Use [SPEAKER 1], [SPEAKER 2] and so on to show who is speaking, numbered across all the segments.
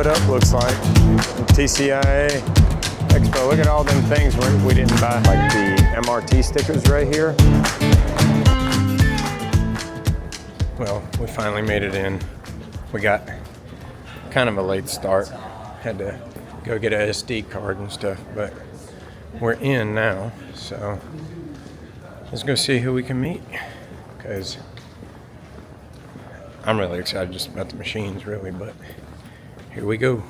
[SPEAKER 1] what up looks like. TCIA, Expo, look at all them things we didn't buy. Like the MRT stickers right here. Well, we finally made it in. We got kind of a late start. Had to go get an SD card and stuff, but we're in now, so let's go see who we can meet, because I'm really excited just about the machines, really, but here we go.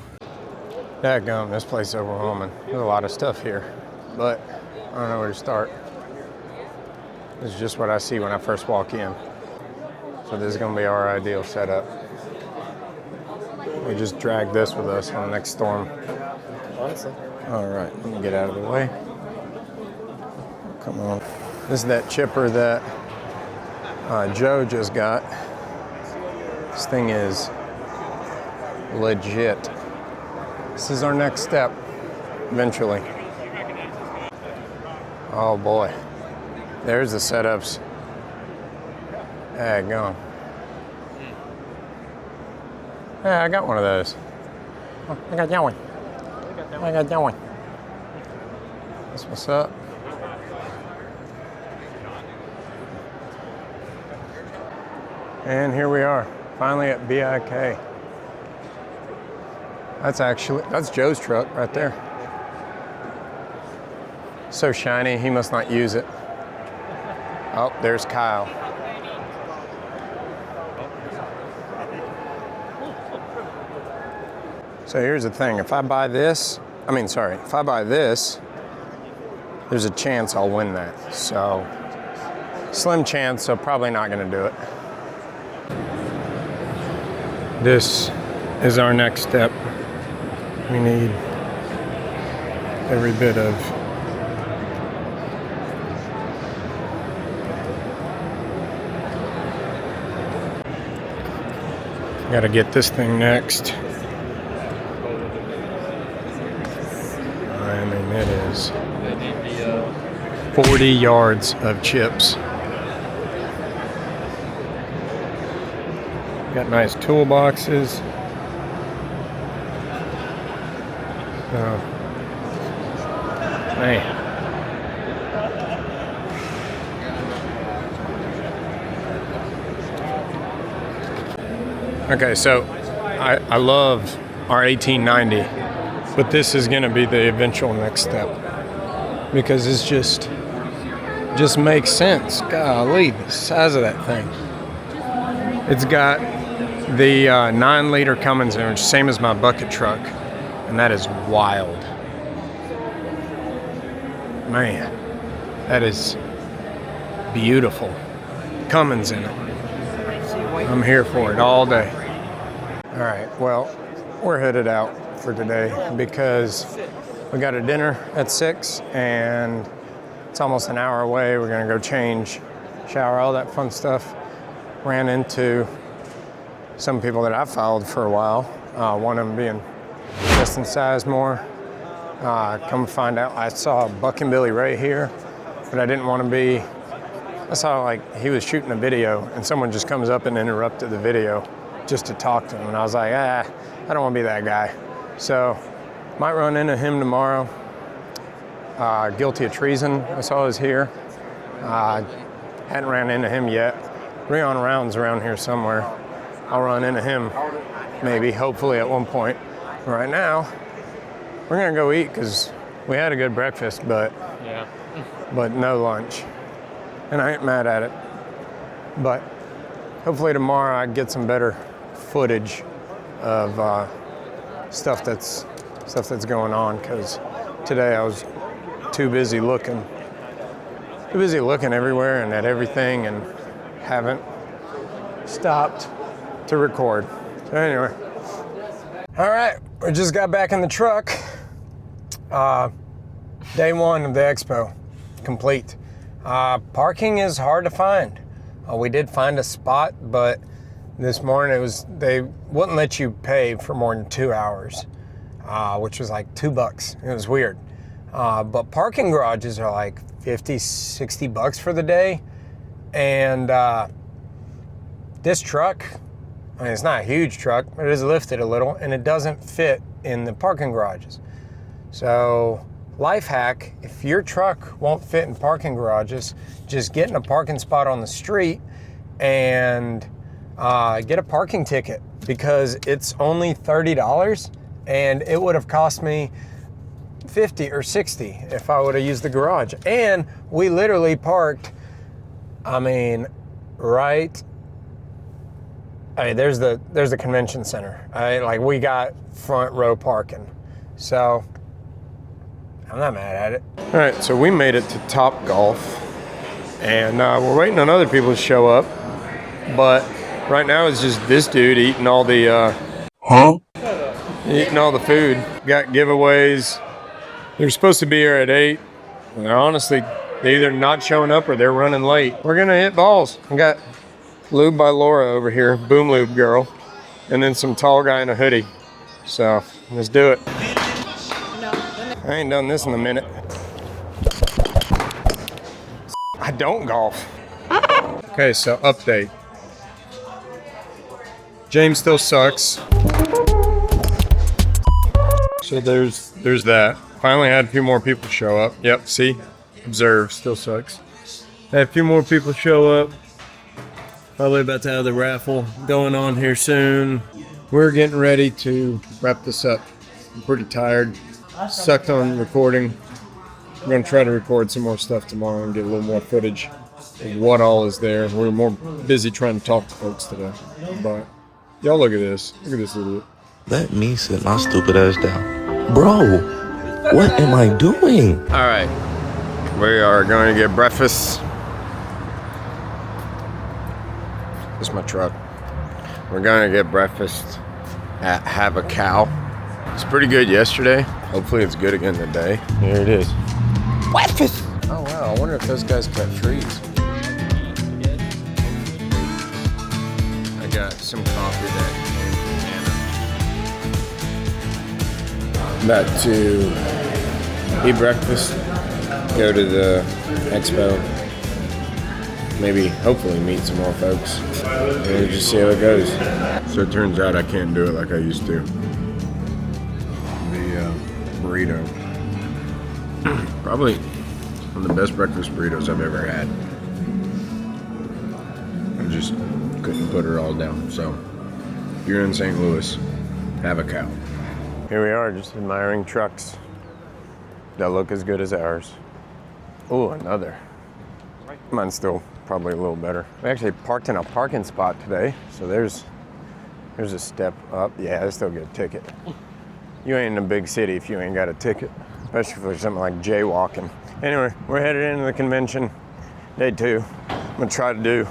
[SPEAKER 1] Dadgum, this place is overwhelming. There's a lot of stuff here, but I don't know where to start. This is just what I see when I first walk in. So this is gonna be our ideal setup. We just dragged this with us on the next storm.
[SPEAKER 2] Honestly.
[SPEAKER 1] All right, let me get out of the way. Come on. This is that chipper that Joe just got. This thing is legit. This is our next step, eventually. Oh boy. There's the setups. Go. Yeah, I got one of those. Oh, I got that one. I got that one. That's what's up. And here we are, finally at BIK. That's Joe's truck right there. So shiny, he must not use it. Oh, there's Kyle. So here's the thing, if I buy this, there's a chance I'll win that. So, slim chance, so probably not gonna do it. This is our next step. We need every bit of gotta get this thing next. I mean, it is 40 yards of chips. Got nice toolboxes. Oh, man. Okay, so I love our 1890, but this is going to be the eventual next step, because it's just makes sense. Golly, the size of that thing. It's got the 9-liter Cummins engine, same as my bucket truck, and that is wild. Man, that is beautiful. Cummins in it. I'm here for it all day. All right, well, we're headed out for today because we got a dinner at 6 and it's almost an hour away. We're gonna go change, shower, all that fun stuff. Ran into some people that I've followed for a while. One of them being Justin Sizemore. Come find out, I saw Buck and Billy right here, but I didn't want to be. I saw like he was shooting a video and someone just comes up and interrupted the video just to talk to him. And I was like, I don't want to be that guy. So might run into him tomorrow. Guilty of treason, I saw is here. Hadn't ran into him yet. Reon rounds around here somewhere. I'll run into him maybe, hopefully at one point. Right now, we're gonna go eat because we had a good breakfast, but no lunch. And I ain't mad at it. But hopefully tomorrow I get some better footage of stuff that's going on, because today I was too busy looking everywhere and at everything, and haven't stopped to record. So anyway, all right, we just got back in the truck. Day one of the expo, complete. Parking is hard to find. We did find a spot, but this morning they wouldn't let you pay for more than 2 hours, which was like $2. It was weird. But parking garages are like 50, 60 bucks for the day. And this truck I mean, it's not a huge truck, but it is lifted a little, and it doesn't fit in the parking garages. So, life hack, if your truck won't fit in parking garages, just get in a parking spot on the street and get a parking ticket, because it's only $30 and it would have cost me $50 or $60 if I would have used the garage. And we literally parked, I mean, right, there's the convention center. Like, we got front row parking. So I'm not mad at it. All right, so we made it to Top Golf, and we're waiting on other people to show up. But right now it's just this dude eating all the eating all the food. Got giveaways. They're supposed to be here at 8. And honestly, they're either not showing up or they're running late. We're gonna hit balls. We got Lube by Laura over here, Boom Lube girl, and then some tall guy in a hoodie. So let's do it. I ain't done this in a minute. I don't golf. Okay, so update. James still sucks. So there's that. Finally had a few more people show up. Yep, see? Observe, still sucks. Had a few more people show up. Probably about to have the raffle going on here soon. We're getting ready to wrap this up. I'm pretty tired. Sucked on recording. I'm gonna try to record some more stuff tomorrow and get a little more footage of what all is there. We're more busy trying to talk to folks today. But y'all look at this. Look at this idiot.
[SPEAKER 2] Let me sit my stupid ass down. Bro, what am I doing?
[SPEAKER 1] All right, we are going to get breakfast. This is my truck. We're going to get breakfast at Ahac. It's pretty good yesterday. Hopefully it's good again today. Here it is. Breakfast! Oh wow, I wonder if those guys cut trees. I got some coffee that about to eat breakfast, go to the Expo, maybe, hopefully meet some more folks, and just see how it goes. So it turns out I can't do it like I used to. The burrito. Probably one of the best breakfast burritos I've ever had. I just couldn't put it all down. So if you're in St. Louis, have a cow. Here we are, just admiring trucks that look as good as ours. Oh, another. Mine's still probably a little better. We actually parked in a parking spot today, so there's a step up. Yeah, I still get a ticket. You ain't in a big city if you ain't got a ticket, especially for something like jaywalking. Anyway, we're headed into the convention, day 2. I'm gonna try to do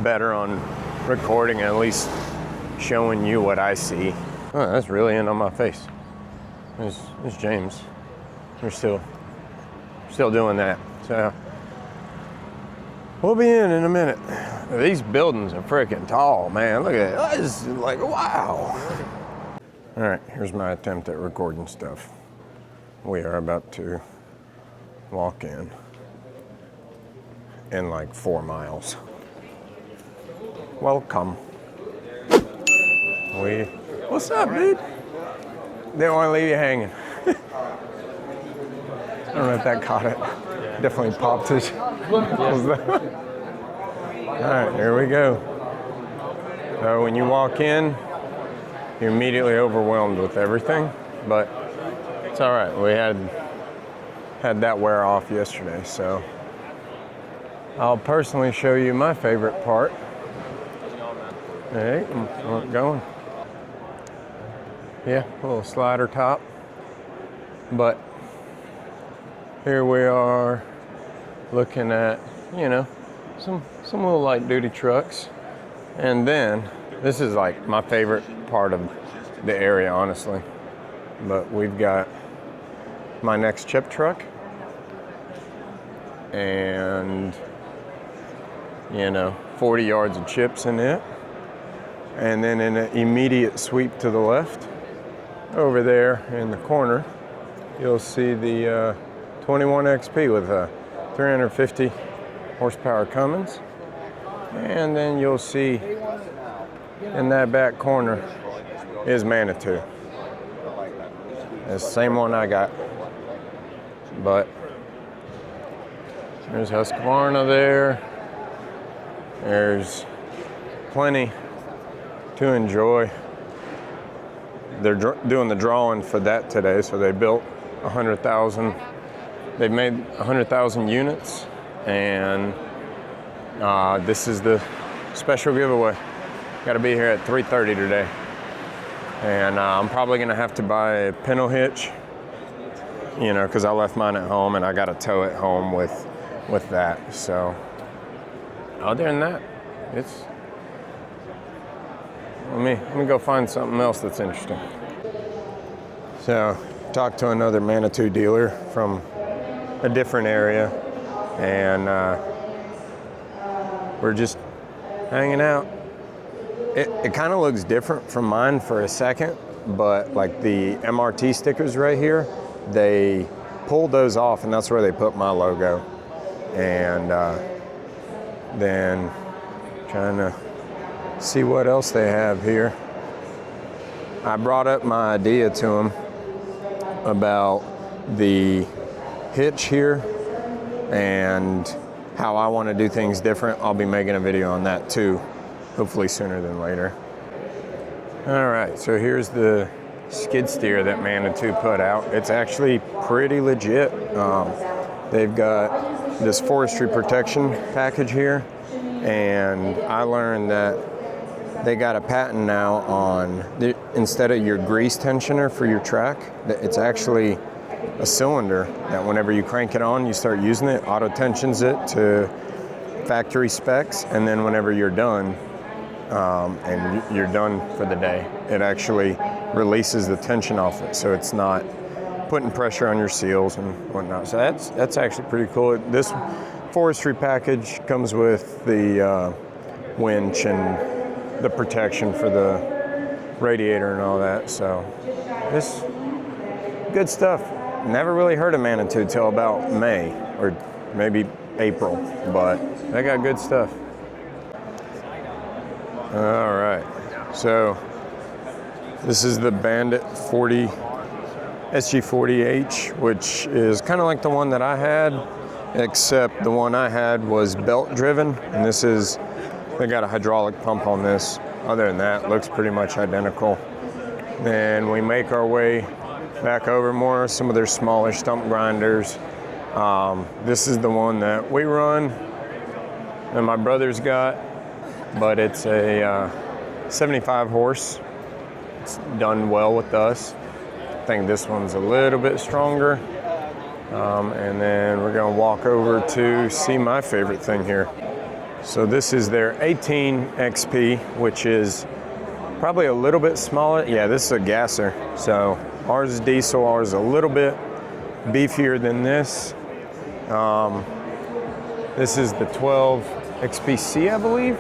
[SPEAKER 1] better on recording, at least showing you what I see. Oh, that's really in on my face. There's James. We're still doing that. So we'll be in a minute. These buildings are freaking tall, man. Look at it. This is like, wow. All right, here's my attempt at recording stuff. We are about to walk in like 4 miles. Welcome. What's up, dude? Didn't want to leave you hanging. I don't know if that caught it. Definitely popped it. All right, here we go. So when you walk in, you're immediately overwhelmed with everything, but it's all right. We had that wear off yesterday, so I'll personally show you my favorite part. Hey, I'm going. Yeah, a little slider top, but here we are looking at, you know, some little light duty trucks. And then this is like my favorite part of the area, honestly. But we've got my next chip truck and, you know, 40 yards of chips in it. And then in an immediate sweep to the left, over there in the corner, you'll see the 21 XP with a 350 horsepower Cummins. And then you'll see in that back corner is Manitou. It's the same one I got. But there's Husqvarna there. There's plenty to enjoy. They're doing the drawing for that today, so they built 100,000. They've made 100,000 units, and this is the special giveaway. Got to be here at 3:30 today, and I'm probably gonna have to buy a pintle hitch, you know, because I left mine at home and I got to tow it home with that. So other than that, it's let me go find something else that's interesting. So talked to another Manitou dealer from a different area, and we're just hanging out. It kind of looks different from mine for a second, but like the MRT stickers right here, they pulled those off, and that's where they put my logo. And then trying to see what else they have here. I brought up my idea to them about the hitch here and how I want to do things different. I'll be making a video on that too, hopefully sooner than later. All right, so here's the skid steer that Manitou put out. It's actually pretty legit. They've got this forestry protection package here, and I learned that they got a patent now on, instead of your grease tensioner for your track, it's actually a cylinder that whenever you crank it on, you start using it, auto tensions it to factory specs, and then whenever you're done, and you're done for the day, it actually releases the tension off it, so it's not putting pressure on your seals and whatnot. So that's actually pretty cool. This forestry package comes with the winch and the protection for the radiator and all that. So this good stuff. Never really heard of Manitou till about May or maybe April, but they got good stuff. All right, so this is the Bandit 40 SG40H, which is kind of like the one that I had, except the one I had was belt driven, and this is, they got a hydraulic pump on this. Other than that, looks pretty much identical. Then we make our way back over more, some of their smaller stump grinders. This is the one that we run and my brother's got, but it's a 75 horse. It's done well with us. I think this one's a little bit stronger. And then we're gonna walk over to see my favorite thing here. So this is their 18 XP, which is probably a little bit smaller. Yeah, this is a gasser. So ours is diesel, ours is a little bit beefier than this. This is the 12 XPC, I believe.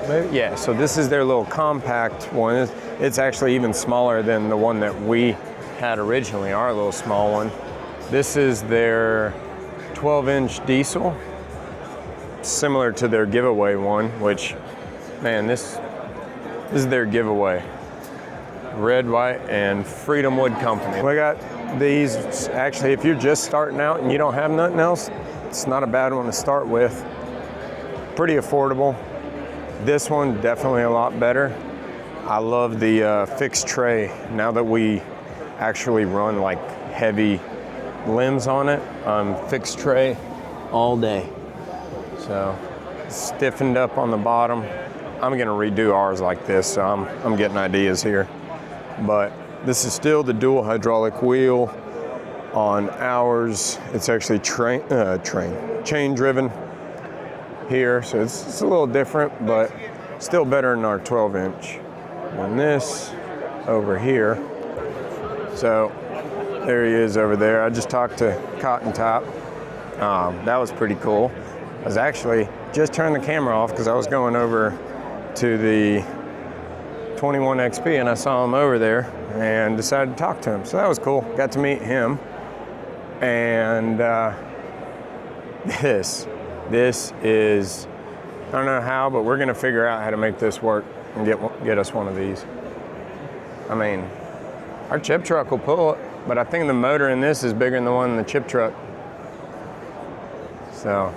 [SPEAKER 1] Maybe, yeah, so this is their little compact one. It's actually even smaller than the one that we had originally, our little small one. This is their 12-inch diesel, similar to their giveaway one, which, man, this is their giveaway. Red, white, and Freedom Wood Company. We got these, actually, if you're just starting out and you don't have nothing else, it's not a bad one to start with. Pretty affordable. This one, definitely a lot better. I love the fixed tray. Now that we actually run like heavy limbs on it, fixed tray all day. So stiffened up on the bottom. I'm gonna redo ours like this, so I'm getting ideas here. But this is still the dual hydraulic wheel on ours. It's actually chain driven here, so it's a little different, but still better than our 12-inch. And this over here. So there he is over there. I just talked to Cotton Top. That was pretty cool. I was actually just turned the camera off because I was going over to the 21 XP and I saw him over there and decided to talk to him. So that was cool. Got to meet him. And this is don't know how, but we're gonna figure out how to make this work and get us one of these. I mean, our chip truck will pull it, but I think the motor in this is bigger than the one in the chip truck. So,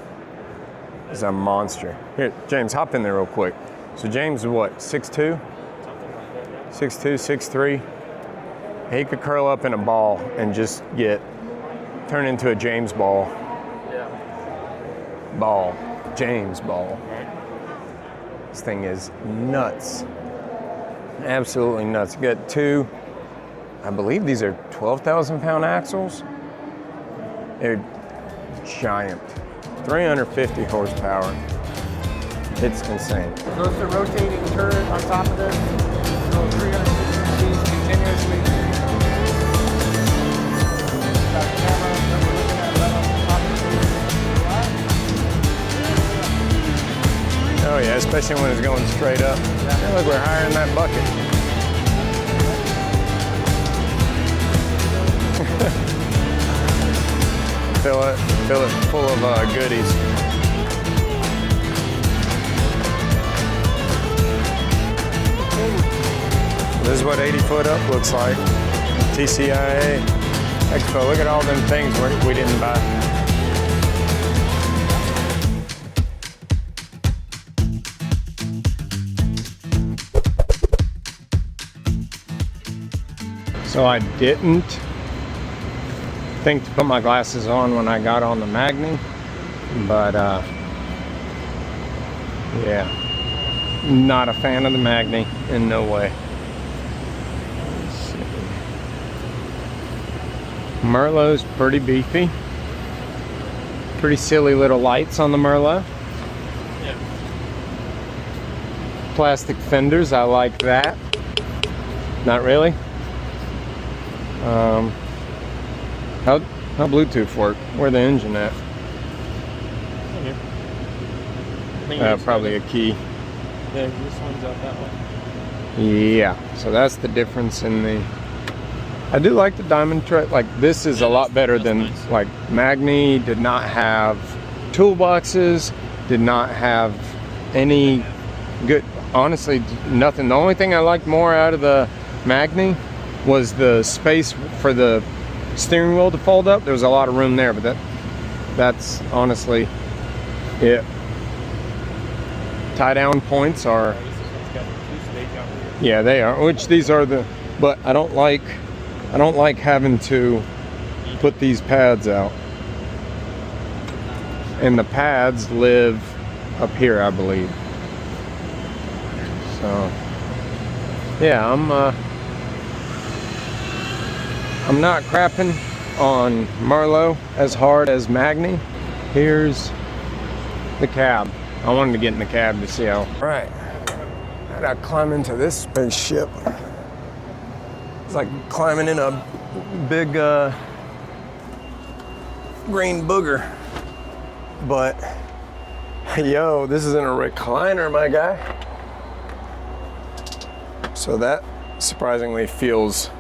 [SPEAKER 1] it's a monster. Here, James, hop in there real quick. So James is what, 6'2"? 6'2", 6'3". He could curl up in a ball and just turn into a James ball.
[SPEAKER 3] Yeah.
[SPEAKER 1] James ball. This thing is nuts. Absolutely nuts. You got two, I believe these are 12,000 pound axles. They're giant. 350 horsepower. It's insane.
[SPEAKER 3] So it's the rotating turret on top of this. So 360 degrees continuously. Got a camera that we're looking at right on top of the
[SPEAKER 1] Oh yeah, especially when it's going straight up.
[SPEAKER 3] Yeah.
[SPEAKER 1] Hey, look, we're higher than that bucket. Fill it full of goodies. This is what 80 foot up looks like. TCIA, Expo. Look at all them things we didn't buy. So I didn't think to put my glasses on when I got on the Magni, but yeah, not a fan of the Magni in no way. Let's see. Merlo's pretty beefy. Pretty silly little lights on the Merlo.
[SPEAKER 3] Yeah.
[SPEAKER 1] Plastic fenders, I like that. Not really. How Bluetooth work? Where the engine at? Probably a key.
[SPEAKER 3] Yeah, this one's out that way.
[SPEAKER 1] Yeah, so that's the difference in the... I do like the diamond tray. Like, this is a lot better than,
[SPEAKER 3] nice.
[SPEAKER 1] Like, Magni did not have toolboxes, did not have any good, honestly, nothing. The only thing I liked more out of the Magni was the space for the steering wheel to fold up. There was a lot of room there, but that's honestly it. Tie down points are, yeah, they are, which these are the, but I don't like having to put these pads out. And the pads live up here, I believe. So yeah, I'm not crapping on Merlo as hard as Magni. Here's the cab. I wanted to get in the cab to see how. Right. I gotta climb into this spaceship. It's like climbing in a big green booger. But yo, this isn't a recliner, my guy. So that surprisingly feels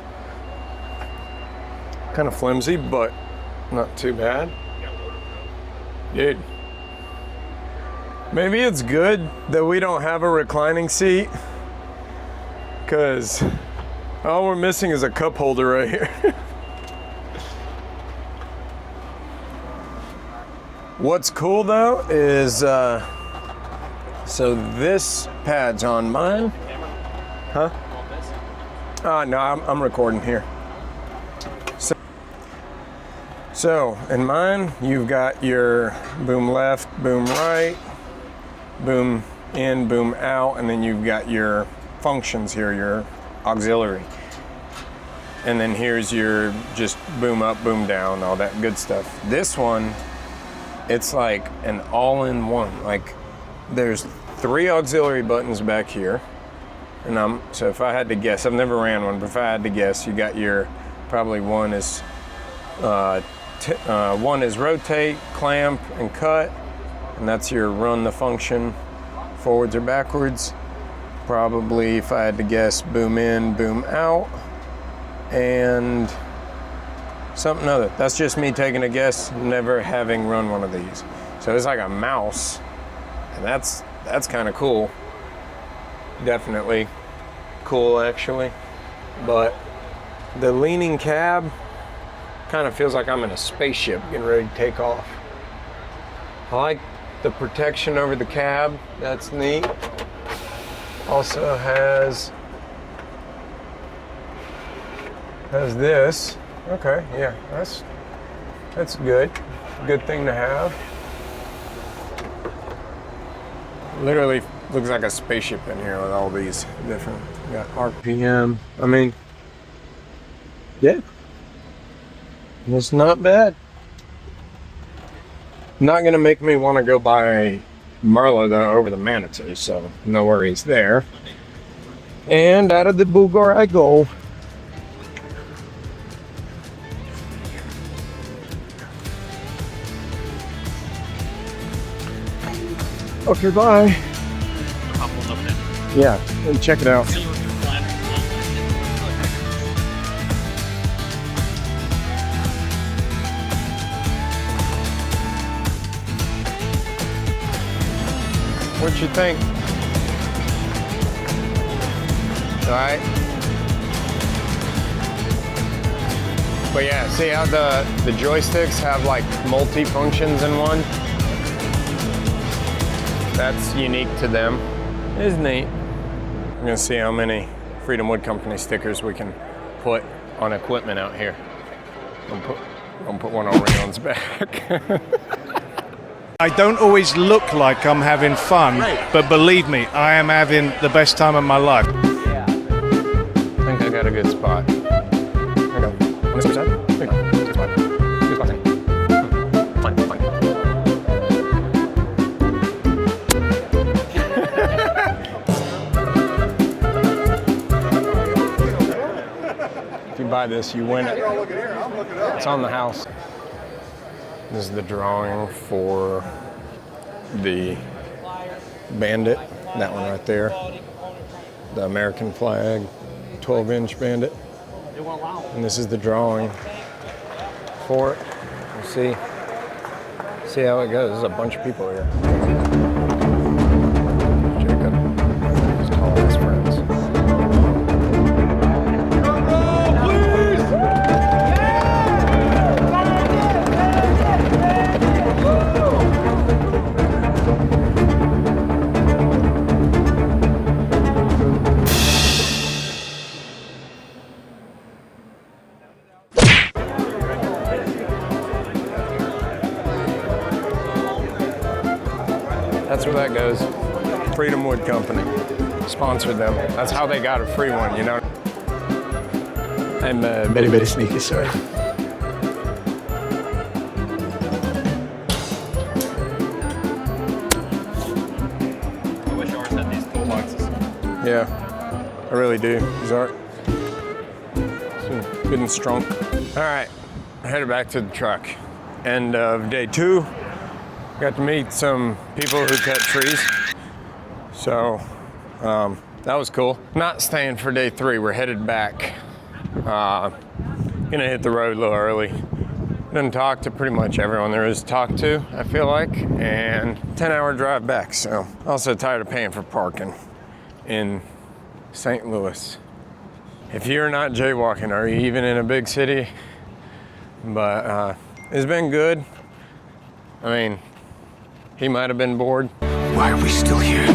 [SPEAKER 1] kind of flimsy, but not too bad. Dude, maybe it's good that we don't have a reclining seat, because all we're missing is a cup holder right here. What's cool though is, so this pad's on mine. Huh? No, I'm recording here. So in mine, you've got your boom left, boom right, boom in, boom out, and then you've got your functions here, your auxiliary. And then here's your just boom up, boom down, all that good stuff. This one, it's like an all-in-one. Like, there's 3 auxiliary buttons back here. And so if I had to guess, I've never ran one, but if I had to guess, you got your, probably one is rotate, clamp, and cut. And that's your run the function forwards or backwards. Probably, if I had to guess, boom in, boom out, and something other. That's just me taking a guess, never having run one of these. So it's like a mouse, and that's That's kind of cool. Definitely cool, actually. But the leaning cab kind of feels like I'm in a spaceship getting ready to take off. I like the protection over the cab. That's neat. Also has this. Okay, yeah, that's good. Good thing to have. Literally looks like a spaceship in here with all these different, got RPM. I mean, yeah, it's not bad. Not gonna make me want to go buy Merlo though over the Manitou, so no worries there. And out of the Bulgar I go. Okay, bye. Yeah, and check it out. What you think? All right. But yeah, see how the joysticks have like multi-functions in one? That's unique to them. It is neat. I'm gonna see how many Freedom Wood Company stickers we can put on equipment out here. I'm gonna put one on Reon's back.
[SPEAKER 4] I don't always look like I'm having fun, but believe me, I am having the best time of my life.
[SPEAKER 1] Yeah. I think I got a good spot. There we go. On this other side? There you go. Good spot. Good spot. Fine, fine. If you buy this, you win it. It's on the house. This is the drawing for the Bandit, that one right there. The American flag, 12-inch Bandit. And this is the drawing for it. We'll see how it goes. There's a bunch of people here. Jacob, he's calling his friends. That's where that goes. Freedom Wood Company sponsored them. That's how they got a free one, you know? I'm very, very sneaky, sorry.
[SPEAKER 5] I wish ours had these toolboxes.
[SPEAKER 1] Yeah, I really do. These are good and strong. All right, headed back to the truck. End of day 2. Got to meet some people who cut trees. So that was cool. Not staying for day 3, we're headed back. Gonna hit the road a little early. Didn't talk to pretty much everyone there is to talk to, I feel like, and 10-hour drive back. So also tired of paying for parking in St. Louis. If you're not jaywalking, are you even in a big city? But it's been good. I mean, he might have been bored.
[SPEAKER 6] Why are we still here?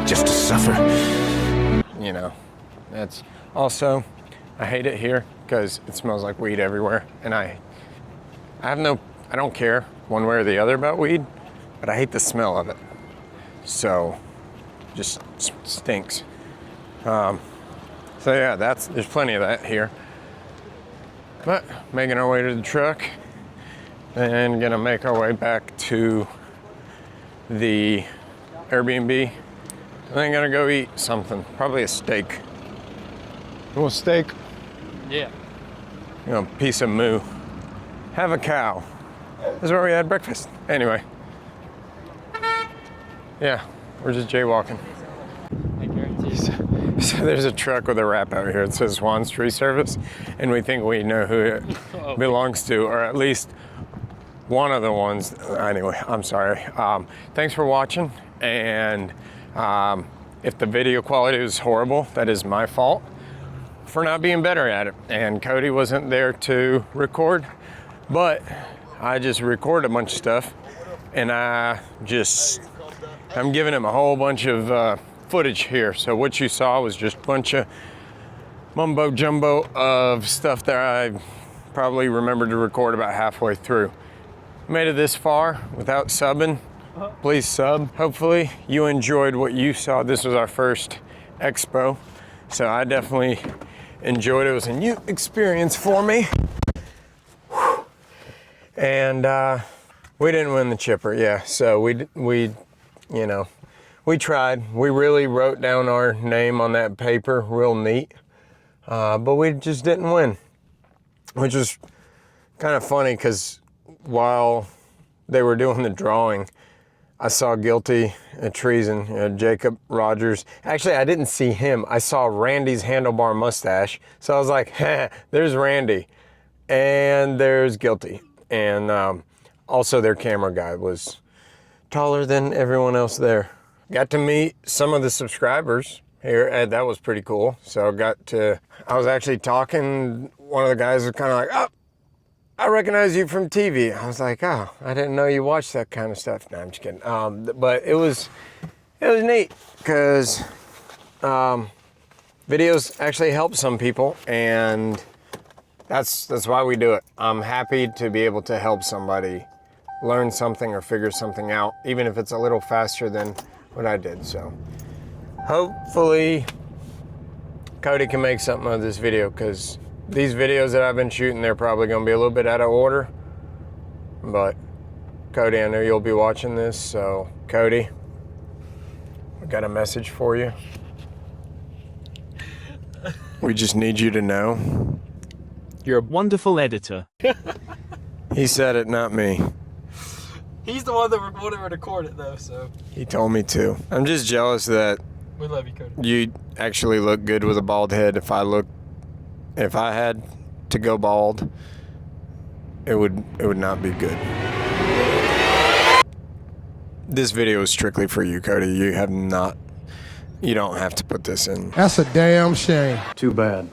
[SPEAKER 6] Just to suffer?
[SPEAKER 1] You know, that's also, I hate it here because it smells like weed everywhere. And I don't care one way or the other about weed, but I hate the smell of it. So, just stinks. So yeah, there's plenty of that here. But making our way to the truck and gonna make our way back to the Airbnb. And then gonna go eat something, probably a steak. You want steak?
[SPEAKER 5] Yeah.
[SPEAKER 1] You know, piece of moo. Have a cow. This is where we had breakfast. Anyway. Yeah, we're just jaywalking.
[SPEAKER 5] I guarantee.
[SPEAKER 1] So there's a truck with a wrap out here. It says Swan's Tree Service, and we think we know who it belongs to, or at least one of the ones. Anyway, I'm sorry. Thanks for watching, and if the video quality was horrible, that is my fault for not being better at it. And Cody wasn't there to record, but I just recorded a bunch of stuff, and I'm giving him a whole bunch of footage here. So what you saw was just a bunch of mumbo jumbo of stuff that I probably remembered to record about halfway through. Made it this far without subbing. Please sub. Hopefully you enjoyed what you saw. This was our first Expo, so I definitely enjoyed it. It was a new experience for me. Whew. And we didn't win the chipper, yeah. So we tried. We really wrote down our name on that paper real neat, but we just didn't win, which was kind of funny because while they were doing the drawing, I saw guilty of treason, Jacob Rogers. Actually, I didn't see him. I saw Randy's handlebar mustache. So I was like, there's Randy. And there's guilty. And also their camera guy was taller than everyone else there. Got to meet some of the subscribers here, and that was pretty cool. So I was actually talking, one of the guys was kind of like, oh, I recognize you from TV. I was like, oh, I didn't know you watched that kind of stuff. No, I'm just kidding. But it was neat because videos actually help some people, and that's why we do it. I'm happy to be able to help somebody learn something or figure something out, even if it's a little faster than what I did. So hopefully Cody can make something of this video, because these videos that I've been shooting, they're probably going to be a little bit out of order. But Cody, I know you'll be watching this, so Cody, I got a message for you. We just need you to know
[SPEAKER 7] you're a wonderful editor.
[SPEAKER 1] He said it, not me.
[SPEAKER 3] He's the one that wanted to record it, though, so.
[SPEAKER 1] He told me to. I'm just jealous that
[SPEAKER 3] We love you, Cody.
[SPEAKER 1] you actually look good with a bald head. If I had to go bald, it would not be good. This video is strictly for you, Cody. You don't have to put this in.
[SPEAKER 8] That's a damn shame.
[SPEAKER 6] Too bad.